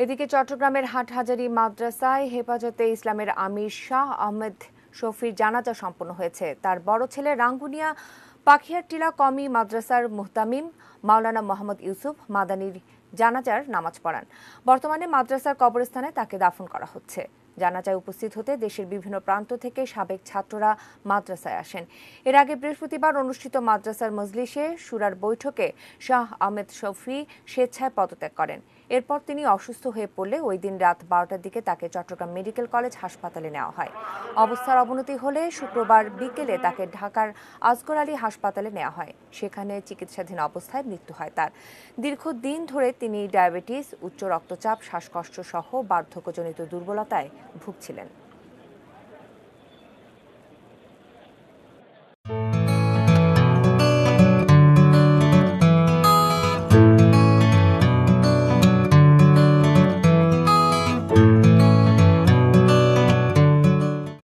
এদিকে চট্টগ্রামের হাটহাজারী মাদ্রাসায় হেফাজতে ইসলামের আমির শাহ আহমদ শফির জানাজা সম্পন্ন হয়েছে। তার বড় ছেলে রাঙ্গুনিয়া পাখিয়ারটিলা কমি মাদ্রাসার মুহতামিম মাওলানা মোহাম্মদ ইউসুফ মাদানির জানাজার নামাজ পড়ান। বর্তমানে মাদ্রাসার কবরস্থানে তাকে দাফন করা হচ্ছে। জানাজায় উপস্থিত হতে দেশের বিভিন্ন প্রান্ত থেকে সাবেক ছাত্ররা মাদ্রাসায় আসেন। এর আগে বৃহস্পতিবার অনুষ্ঠিত মাদ্রাসার মজলিসে শুরার বৈঠকে শাহ আহমেদ শফি স্বেচ্ছায় পদত্যাগ করেন। এরপর তিনি অসুস্থ হয়ে পড়লে ওই দিন রাত 12টার দিকে তাকে চট্টগ্রাম মেডিকেল কলেজ হাসপাতালে নেওয়া হয়। অবস্থার অবনতি হলে শুক্রবার বিকেলে তাকে ঢাকার আসগর আলী হাসপাতালে নেওয়া হয়। সেখানে চিকিৎসাধীন অবস্থায় মৃত্যু হয় তার। দীর্ঘদিন ধরে তিনি ডায়াবেটিস, উচ্চ রক্তচাপ, শ্বাসকষ্ট সহ বার্ধক্যজনিত দুর্বলতায় ভুগছিলেন।